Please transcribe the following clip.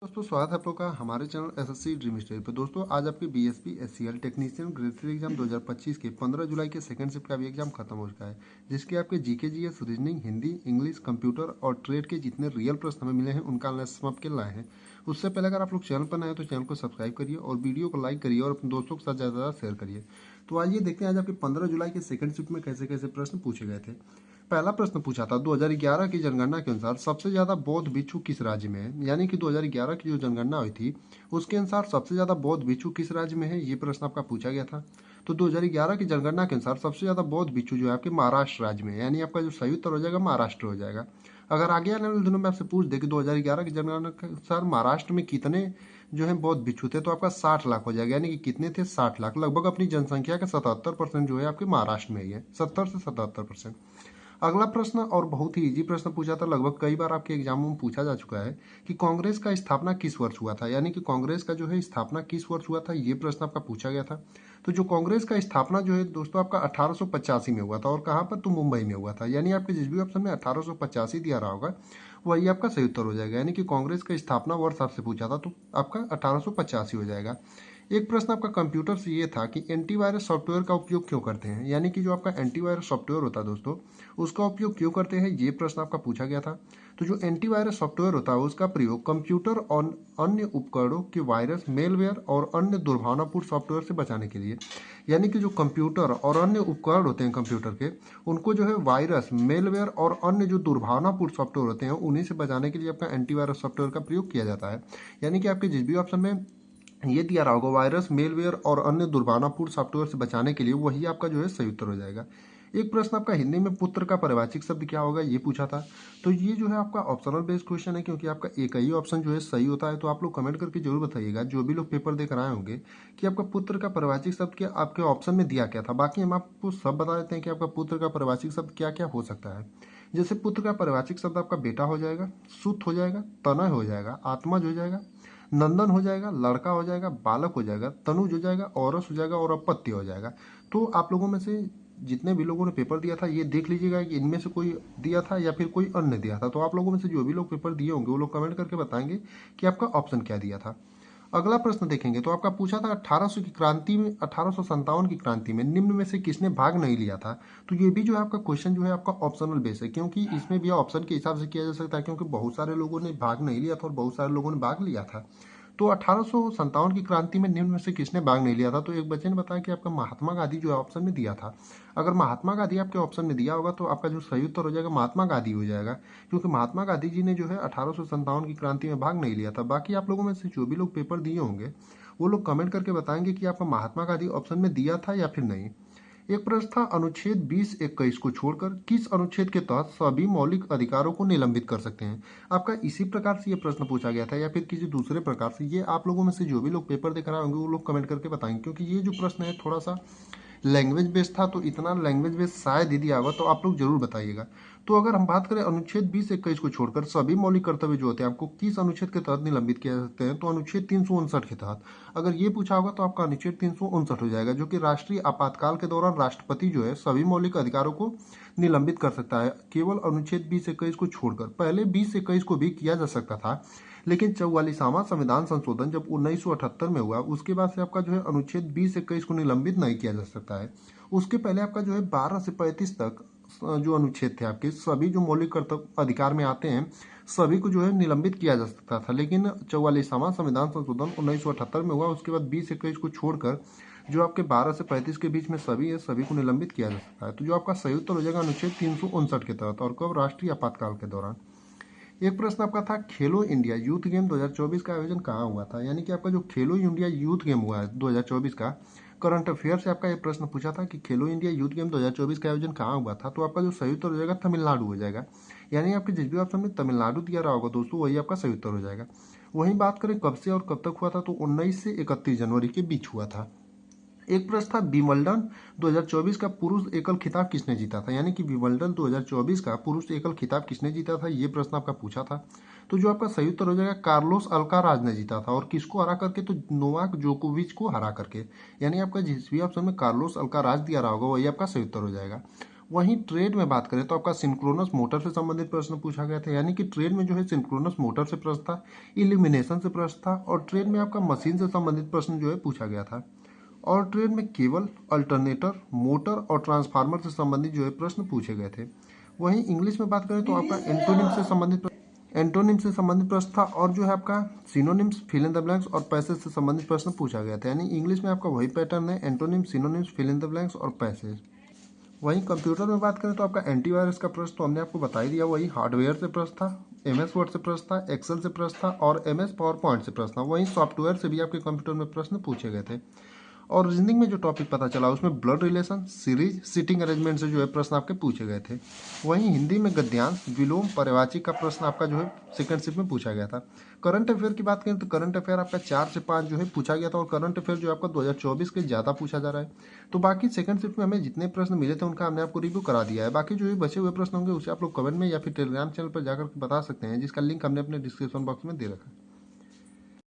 दोस्तों स्वागत है आप लोग का हमारे चैनल एसएससी ड्रीम स्टोरी पे। दोस्तों आज आपके BSP SCL technician grade 3 exam 2025 के 15 जुलाई के सेकंड शिफ्ट का भी एग्जाम खत्म हो चुका है, जिसके आपके GK GS reasoning Hindi English computer और ट्रेड के जितने रियल प्रश्न हमें मिले हैं उनका एनालिसिस हम आपके लाए हैं। उससे पहले अगर आप लोग चैनल पर नए हैं तो चैनल को सब्सक्राइब करिए और वीडियो को लाइक करिए और अपने दोस्तों के साथ ज़्यादा शेयर करिए। तो आइए देखते हैं आज आपके 15 जुलाई के सेकंड शिफ्ट में कैसे कैसे प्रश्न पूछे गए थे। पहला प्रश्न पूछा था 2011 की जनगणना के अनुसार सबसे ज्यादा बौद्ध भिक्षु किस राज्य में है। यानी कि 2011 की जो जनगणना हुई थी उसके अनुसार सबसे ज्यादा बौद्ध भिक्षु किस राज्य में है, ये प्रश्न आपका पूछा गया था। तो 2011 की जनगणना के अनुसार सबसे ज्यादा बौद्ध भिक्षु जो है आपके महाराष्ट्र राज्य में है, यानी आपका जो सही उत्तर हो जाएगा महाराष्ट्र हो जाएगा। अगर आगे आने वाले दिनों में आपसे पूछ दे कि 2011 की जनगणना के अनुसार महाराष्ट्र में कितने जो है बौद्ध भिक्षु थे, तो आपका 60 लाख हो जाएगा। यानी कि कितने थे, 60 लाख। लगभग अपनी जनसंख्या का 77% जो है आपके महाराष्ट्र में ही है, 70 से 77%। अगला प्रश्न और बहुत ही इजी प्रश्न पूछा था, लगभग कई बार आपके एग्जामों में पूछा जा चुका है कि कांग्रेस का स्थापना किस वर्ष हुआ था। यानी कि कांग्रेस का जो है स्थापना किस वर्ष हुआ था, ये प्रश्न आपका पूछा गया था। तो जो कांग्रेस का स्थापना जो है दोस्तों आपका 1885 में हुआ था, और कहाँ पर, तो मुंबई में हुआ था। यानी आपके जिस भी ऑप्शन में 1885 दिया रहा होगा वही आपका सही उत्तर हो जाएगा। यानी कि कांग्रेस का स्थापना वर्ष आपसे पूछा था तो आपका 1885 हो जाएगा। एक प्रश्न आपका कंप्यूटर से ये था कि एंटीवायरस सॉफ्टवेयर का उपयोग क्यों करते हैं। यानी कि जो आपका एंटीवायरस सॉफ्टवेयर होता है दोस्तों उसका उपयोग क्यों करते हैं, ये प्रश्न आपका पूछा गया था। तो जो एंटीवायरस सॉफ्टवेयर होता है उसका प्रयोग कंप्यूटर और अन्य उपकरणों के वायरस, मेलवेयर और अन्य दुर्भावनापूर्ण सॉफ्टवेयर से बचाने के लिए। यानी कि जो कंप्यूटर और अन्य उपकरण होते हैं कंप्यूटर के, उनको जो है वायरस, मेलवेयर और अन्य जो दुर्भावनापूर्ण सॉफ्टवेयर होते हैं उन्हीं से बचाने के लिए आपका एंटीवायरस सॉफ्टवेयर का प्रयोग किया जाता है। यानी कि आपके जिस भी ऑप्शन में ये दिया रहा होगा वायरस, मेलवेयर और अन्य दुर्भावनापूर्ण सॉफ्टवेयर से बचाने के लिए, वही आपका जो है सही उत्तर हो जाएगा। एक प्रश्न आपका हिंदी में पुत्र का परिवारवाची शब्द क्या होगा, ये पूछा था। तो ये जो है आपका ऑप्शनल बेस्ड क्वेश्चन है, क्योंकि आपका एक ही ऑप्शन जो है सही होता है। तो आप लोग कमेंट करके जरूर बताइएगा, जो भी लोग पेपर देकर आए होंगे, कि आपका पुत्र का परिवारवाची शब्द क्या आपके ऑप्शन में दिया क्या था। बाकी हम आपको सब बता देते हैं कि आपका पुत्र का परिवारवाची शब्द क्या क्या हो सकता है। जैसे पुत्र का परिवारवाची शब्द आपका बेटा हो जाएगा, सुत हो जाएगा, तनय हो जाएगा, आत्मज हो जाएगा, नंदन हो जाएगा, लड़का हो जाएगा, बालक हो जाएगा, तनुज हो जाएगा, औरस हो जाएगा और अपत्य हो जाएगा। तो आप लोगों में से जितने भी लोगों ने पेपर दिया था ये देख लीजिएगा कि इनमें से कोई दिया था या फिर कोई अन्य दिया था। तो आप लोगों में से जो भी लोग पेपर दिए होंगे वो लोग कमेंट करके बताएंगे कि आपका ऑप्शन क्या दिया था। अगला प्रश्न देखेंगे तो आपका पूछा था 1800 की क्रांति में, 1857 की क्रांति में निम्न में से किसने भाग नहीं लिया था। तो ये भी जो है आपका क्वेश्चन जो है आपका ऑप्शनल बेस है, क्योंकि इसमें भी ऑप्शन के हिसाब से किया जा सकता है, क्योंकि बहुत सारे लोगों ने भाग नहीं लिया था और बहुत सारे लोगों ने भाग लिया था। तो 1857 की क्रांति में निम्न में से किसने भाग नहीं लिया था। तो एक बच्चे ने बताया कि आपका महात्मा गांधी जो है ऑप्शन में दिया था। अगर महात्मा गांधी आपके ऑप्शन में दिया होगा तो आपका जो सही उत्तर हो जाएगा महात्मा गांधी हो जाएगा, क्योंकि महात्मा गांधी जी ने जो है 1857 की क्रांति में भाग नहीं लिया था। बाकी आप लोगों में से जो भी लोग पेपर दिए होंगे वो लोग कमेंट करके बताएंगे कि आपका महात्मा गांधी ऑप्शन में दिया था या फिर नहीं। एक प्रश्न था अनुच्छेद 20-21 को छोड़कर किस अनुच्छेद के तहत सभी मौलिक अधिकारों को निलंबित कर सकते हैं। आपका इसी प्रकार से ये प्रश्न पूछा गया था या फिर किसी दूसरे प्रकार से, ये आप लोगों में से जो भी लोग पेपर देख रहे होंगे वो लोग कमेंट करके बताएंगे, क्योंकि ये जो प्रश्न है थोड़ा सा लैंग्वेज बेस्ड था। तो इतना लैंग्वेज बेस्ड शायद ही दिया होगा, तो आप लोग जरूर बताइएगा। तो अगर हम बात करें अनुच्छेद 20-21 को छोड़कर सभी मौलिक कर्तव्य जो होते हैं आपको किस अनुच्छेद के तहत निलंबित किया जा सकते हैं, तो अनुच्छेद 359 के तहत। अगर ये पूछा होगा तो आपका अनुच्छेद 359 हो जाएगा, जो कि राष्ट्रीय आपातकाल के दौरान राष्ट्रपति जो है सभी मौलिक अधिकारों को निलंबित कर सकता है, केवल अनुच्छेद 20-21 को छोड़कर। पहले 20-21 को भी किया जा सकता था, लेकिन 44वां संविधान संशोधन जब 1978 में हुआ उसके बाद से आपका जो है अनुच्छेद 20-21 को निलंबित नहीं किया जा सकता है। उसके पहले आपका जो है 12 से 35 तक जो अनुच्छेद थे आपके, सभी जो मौलिक कर्तव्य अधिकार में आते हैं सभी को जो है निलंबित किया जा सकता था। लेकिन 44वां संविधान संशोधन 1978 में हुआ, उसके बाद 20-21 को छोड़कर जो आपके 12 से 35 के बीच में सभी है सभी को निलंबित किया जा सकता है। तो जो आपका सही उत्तर हो जाएगा अनुच्छेद 359 के तहत, और कब, राष्ट्रीय आपातकाल के दौरान। एक प्रश्न आपका था खेलो इंडिया यूथ गेम 2024 का आयोजन कहाँ हुआ था। यानी कि आपका जो खेलो इंडिया यूथ गेम हुआ है 2024 का, करंट अफेयर से आपका ये प्रश्न पूछा था कि खेलो इंडिया यूथ गेम 2024 का आयोजन कहाँ हुआ था। तो आपका जो सही उत्तर हो जाएगा तमिलनाडु हो जाएगा। यानी आपके जिस भी ऑप्शन में तमिलनाडु दिया रहा होगा दोस्तों वही आपका सही उत्तर हो जाएगा। वहीं बात करें कब से और कब तक हुआ था, तो 19 से 31 जनवरी के बीच हुआ था। एक प्रश्न था विंबलडन 2024 का पुरुष एकल खिताब किसने जीता था। यानी कि विंबलडन 2024 का पुरुष एकल खिताब किसने जीता था, ये प्रश्न आपका पूछा था। तो जो आपका सही उत्तर हो जाएगा कार्लोस अल्काराज ने जीता था, और किसको हरा करके, तो नोवाक जोकोविच को हरा करके। यानी आपका जिस भी ऑप्शन में कार्लोस अल्काराज दिया रहा होगा वही आपका सही उत्तर हो जाएगा। वहीं ट्रेड में बात करें तो आपका सिंक्रोनस मोटर से संबंधित प्रश्न पूछा गया था, यानी कि ट्रेड में जो है सिंक्रोनस मोटर से प्रश्न था, इल्यूमिनेशन से प्रश्न था, और ट्रेड में आपका मशीन से संबंधित प्रश्न जो है पूछा गया था। और ट्रेड में केबल, अल्टरनेटर, मोटर और ट्रांसफार्मर से संबंधित जो है प्रश्न पूछे गए थे। वहीं इंग्लिश में बात करें तो आपका एंटोनिम से संबंधित प्रश्न था, और जो है आपका synonyms, fill in the blanks और पैसेज से संबंधित प्रश्न पूछा गया था। यानी इंग्लिश में आपका वही पैटर्न है, antonym, synonyms, fill in the blanks और पैसेज। वहीं कंप्यूटर में बात करें तो आपका एंटीवायरस का प्रश्न तो हमने आपको बता ही दिया, वही हार्डवेयर से प्रश्न था, MS वर्ड से प्रश्न था, एक्सेल से प्रश्न था और MS पावर पॉइंट से प्रश्न था। वहीं सॉफ्टवेयर से भी आपके कंप्यूटर में प्रश्न पूछे गए थे। और रीजनिंग में जो टॉपिक पता चला उसमें blood relation, series, seating arrangement से जो है प्रश्न आपके पूछे गए थे। वहीं हिंदी में गद्यांश, विलोम, पर्यायवाची का प्रश्न आपका जो है सेकंड शिफ्ट में पूछा गया था। करंट अफेयर की बात करें तो करंट अफेयर आपका 4 से 5 जो है पूछा गया था, और करंट अफेयर जो आपका 2024 के ज़्यादा पूछा जा रहा है। तो बाकी सेकंड शिफ्ट में हमें जितने प्रश्न मिले थे उनका हमने आपको रिव्यू करा दिया है। बाकी जो भी बचे हुए प्रश्न होंगे उसे आप लोग कमेंट में या फिर टेलीग्राम चैनल पर जाकर बता सकते हैं, जिसका लिंक हमने अपने डिस्क्रिप्शन बॉक्स में दे रखा है।